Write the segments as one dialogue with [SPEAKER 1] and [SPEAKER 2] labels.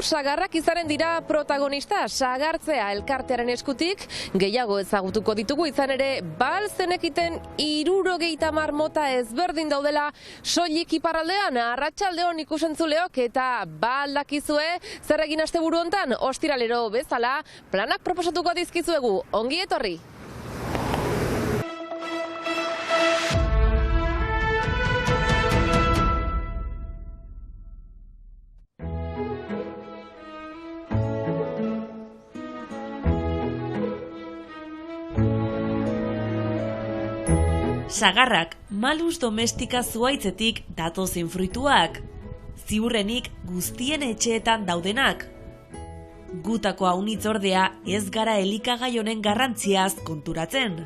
[SPEAKER 1] sagarrak izanen dira protagonista. Sagartzea elkartearen eskutik gehiago ezagutuko ditugu, izan ere balzenekiten 70 mota ezberdin daudela soilik iparraldean. Arratsaldeon ikusentzuleok, eta baldakizue zer egin asteburu hontan, ostiralero bezala planak proposatuko dizkizuegu. Ongi etorri!
[SPEAKER 2] Sagarrak malus domestika zuhaitzetik datozen fruituak, ziurrenik guztien etxeetan daudenak. Gutako haunitzordea ez gara elikagai honen garrantziaz konturatzen.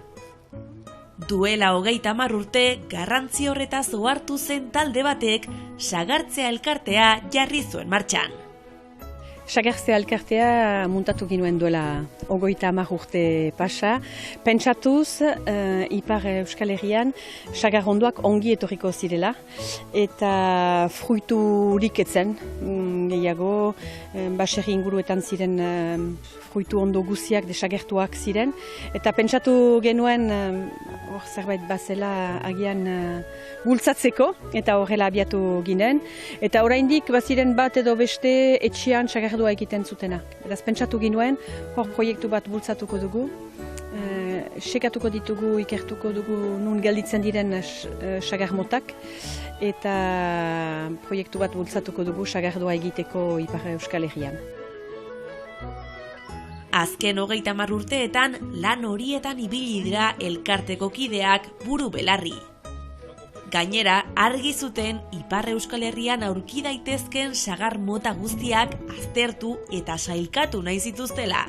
[SPEAKER 2] Duela 30 urte garrantzi horretaz ohartu zen talde batek sagartzea elkartea jarri zuen martxan.
[SPEAKER 3] Sagartzea elkartea muntatu ginuen duela 30 urte pasa. Pentsatuz, Ipar Euskal Herrian sagarrondoak ongi etorriko zirela eta fruiturik etzen. Gehiago, baserri inguruetan ziren fruitu ondo guziak desagertuak ziren. Eta pentsatu genuen zerbait bazela agian bultzatzeko, eta horrela abiatu ginen. Eta oraindik baziren bat edo beste etxean sagardua egiten zutena. Beraz, pentsatu ginuen, hor proiektu bat bultzatuko dugu. Sekatuko ditugu, ikertuko dugu nun gelditzen diren sagarmotak. Eta proiektu bat bultzatuko dugu sagardua egiteko Ipar Euskal Herrian.
[SPEAKER 2] Azken 30 urteetan lan horietan ibili dira elkarteko kideak buru belarri. Gainera, argi zuten Ipar Euskal Herrian aurki daitezken sagar mota guztiak aztertu eta sailkatu nahi zituztela.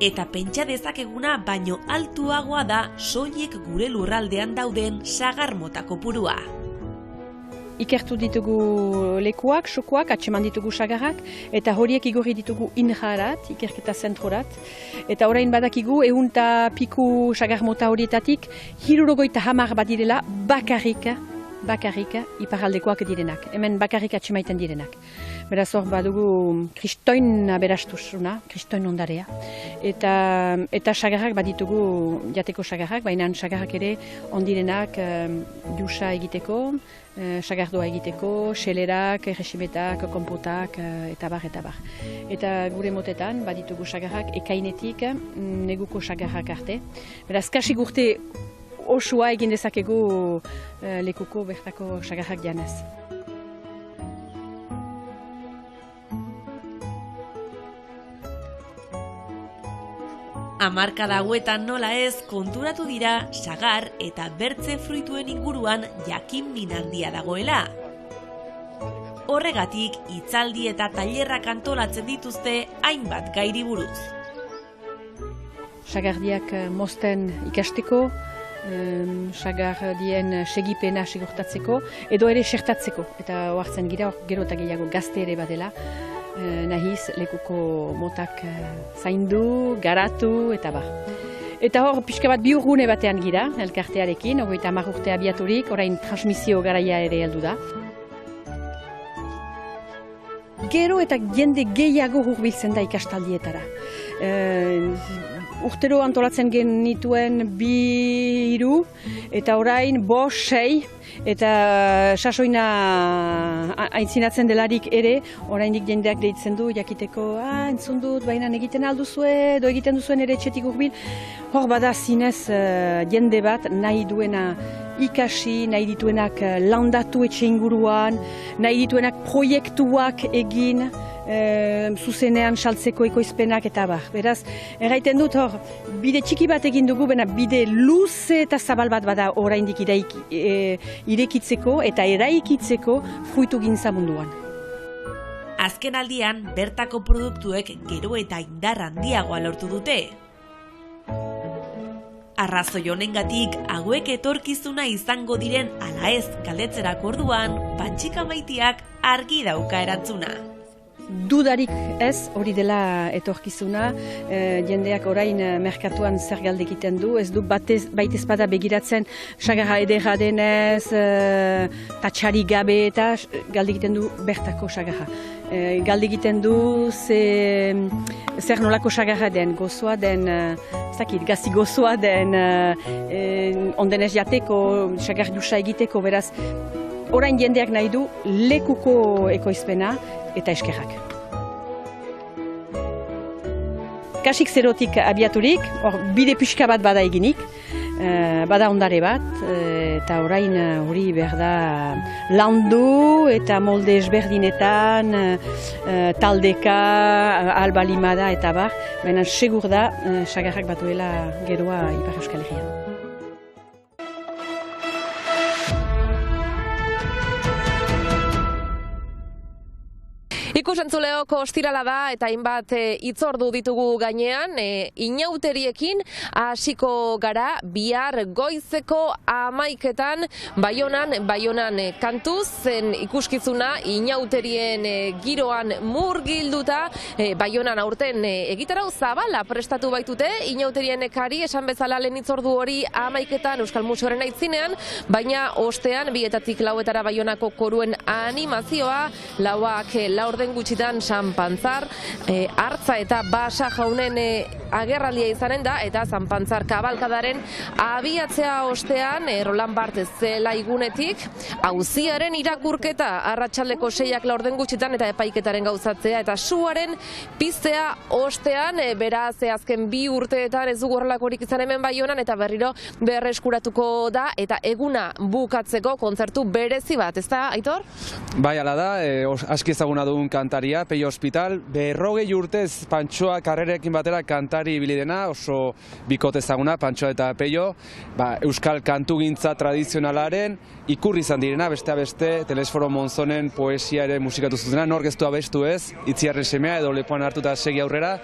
[SPEAKER 2] Eta pentsa dezakeguna baino altuagoa da soilik gure lurraldean dauden sagar mota kopurua.
[SPEAKER 3] Ikertu ditugu lekuak, sokoak, atseman ditugu sagarrak, eta horiek igorri ditugu INRArat, ikerketa zentrorat. Eta orain badakigu, 100 piku sagar mota horietatik, 70 badirela bakarrik iparraldekoak direnak. Hemen bakarrik atsemaiten direnak. Beraz hor badugu kristoin aberastusuna, kristoin ondarea. Eta sagarrak baditugu, jateko sagarrak, baina sagarrak ere ondirenak jusa egiteko, sagardua egiteko, xelerak, erresimetak, konpotak, eta bar. Eta gure motetan baditugu sagarrak ekainetik neguko sagarrak arte. Beraz, kasik urte osua egin dezakegu lekuko bertako sagarrak janez.
[SPEAKER 2] Hamarkada hauetan nola ez konturatu dira sagar eta bertze fruituen inguruan jakin min handia dagoela. Horregatik hitzaldi eta tailerrak antolatzen dituzte hainbat gairi buruz.
[SPEAKER 3] Sagardiak mozten ikasteko, sagardien segipena segurtatzeko, edo ere sertatzeko. Eta ohartzen gira, gero eta gehiago gazte ere badela, nahiz lekuko motak zaindu, garatu, eta bar. Eta hor, pixka bat bi urgune batean gira, elkartearekin, 30 urte abiaturik, orain transmisio garaia ere heldu da. Gero eta jende gehiago hurbiltzen da ikastaldietara. Urtero antolatzen genituen 2-3, eta orain 5-6, eta sasoina aintzinatzen delarik ere, oraindik jendeak deitzen du, jakiteko, entzun dut, baina egiten alduzue, edo egiten duzuen ere etxetik hurbil. Hor bada zinez jende bat nahi duena ikasi, nahi dituenak landatu etxe inguruan, nahi dituenak proiektuak egin, zuzenean saltzeko ekoizpenak eta bar. Beraz, erraiten dut hor, bide txiki bat egin dugu, baina bide luze eta zabal bat bada oraindik irekitzeko eta eraikitzeko fruitu gintza munduan.
[SPEAKER 2] Azken aldian, bertako produktuek gero eta indar handiagoa lortu dute. Arrazoi honengatik, hauek etorkizuna izango diren ala ez galdetzerak orduan, Pantxika Maitiak argi dauka erantzuna.
[SPEAKER 3] Dudarik ez, hori dela etorkizuna, jendeak orain merkatuan zer galde egiten du, ez du baitez bada begiratzen sagarra ederra denez, tatxari gabe eta galde egiten du bertako sagarra. galde egiten du zer nolako sagarra den, gozoa den, gazi gozoa den, onden ez jateko, sagar dusa egiteko, beraz, orain jendeak nahi du lekuko ekoizpena eta eskerrak. Kasik zerotik abiaturik, bide pixka bat bada eginik, bada ondare bat, eta orain hori behar da landu eta molde ezberdinetan, taldeka, albalimada eta bar, baina segur da sagarrak batuela geroa Ipar Euskal Herrian.
[SPEAKER 1] Ikusentzuleok ostirala da eta hainbat hitzordu ditugu gainean, inauteriekin hasiko gara bihar goizeko 11etan Baionan kantuz zen ikuskizuna inauterien giroan murgilduta. Baionan aurten egitarau zabala prestatu baitute inauterien ekari, esan bezala lehen hitzordu hori 11etan Euskal Museoaren aitzinean, baina ostean 2etatik 4etara Baionako koruen animazioa, 4ak laurden gutxitan San Pantzar, Artza eta Basa jaunen agerraldia izanen da, eta San Pantzar kabalkadaren abiatzea ostean, Roland Barthes zelaigunetik, auziaren irakurketa arratsaldeko 6ak laurden gutxitan eta epaiketaren gauzatzea eta suaren piztea ostean, beraz azken 2 urteetan ez dugu horrelakorik izan hemen Baionan eta berriro berreskuratuko da, eta eguna bukatzeko kontzertu berezi bat, ez da, Aitor?
[SPEAKER 4] Bai, ala da, aski ezaguna dugun kantaria, Peio Hospital, 40 urtez Pantsoa karrerekin batera kantari ibili dena, oso bikote ezaguna, Pantsoa eta Peio, euskal kantugintza tradizionalaren ikurri izan direna, besteak beste, Telesforo Monzonen poesia ere musikatu zutena, nor geztu abestu ez, Itziarren semea edo lepoan hartuta segi aurrera,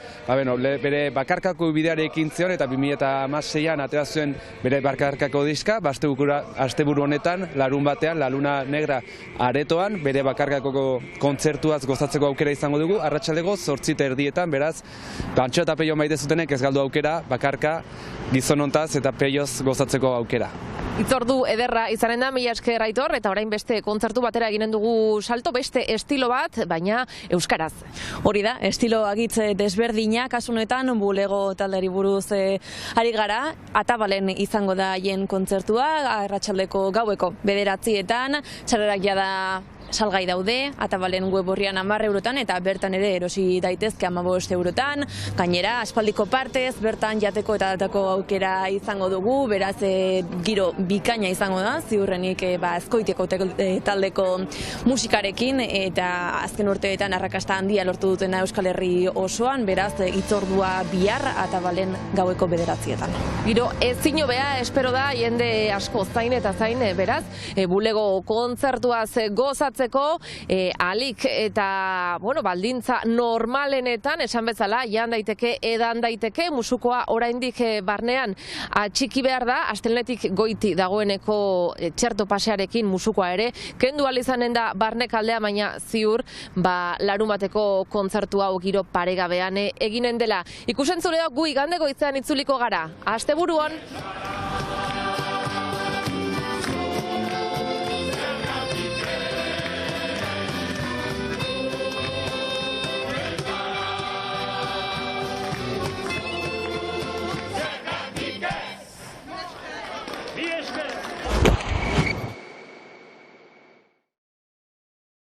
[SPEAKER 4] bere bakarkako bidearekin zion eta 2016an atera zuen bere bakarkako diska, asteburu honetan, larun batean, La Luna Negra aretoan, bere bakarkako kontzertuaz gozatzeko aukera izango dugu, arratsaldeko 8:30, beraz, Pantsoa eta Peio maite zutenek ez galdu aukera, bakarka gizonontaz eta Peioz gozatzeko aukera.
[SPEAKER 1] Hitzordu ederra izanen da, mila esker Aitor, eta orain beste kontzertu batera eginen dugu salto, beste estilo bat, baina euskaraz.
[SPEAKER 5] Hori da, estilo agitz desberdina, kasunetan bulego taldeari buruz ari gara, Atabalen izango da haien kontzertua, arratsaldeko gaueko 9etan, txarrerak jada salgai daude, Atabalen web orrian 10 eurotan eta bertan ere erosi daitezke 15 eurotan, gainera aspaldiko partez, bertan jateko eta datako aukera izango dugu, beraz giro bikaina izango da, ziurrenik Azkoitieko taldeko musikarekin, eta azken urteetan arrakasta handia lortu dutena Euskal Herri osoan, beraz hitzordua bihar Atabalen gaueko 9etan.
[SPEAKER 1] Giro ezin hobea espero da, jende asko zain eta zain, beraz, bulego kontzertuaz gozatzen alik eta baldintza normalenetan, esan bezala, jan daiteke, edan daiteke, musukoa oraindik barnean atxiki behar da, astelenetik goiti dagoeneko txerto pasearekin musukoa ere, kendu alizanen da barnek aldea, baina ziur, larumateko kontzertu hau giro paregabean eginen dela. Ikusentzuleok gu igande goizean itzuliko gara. Asteburuan!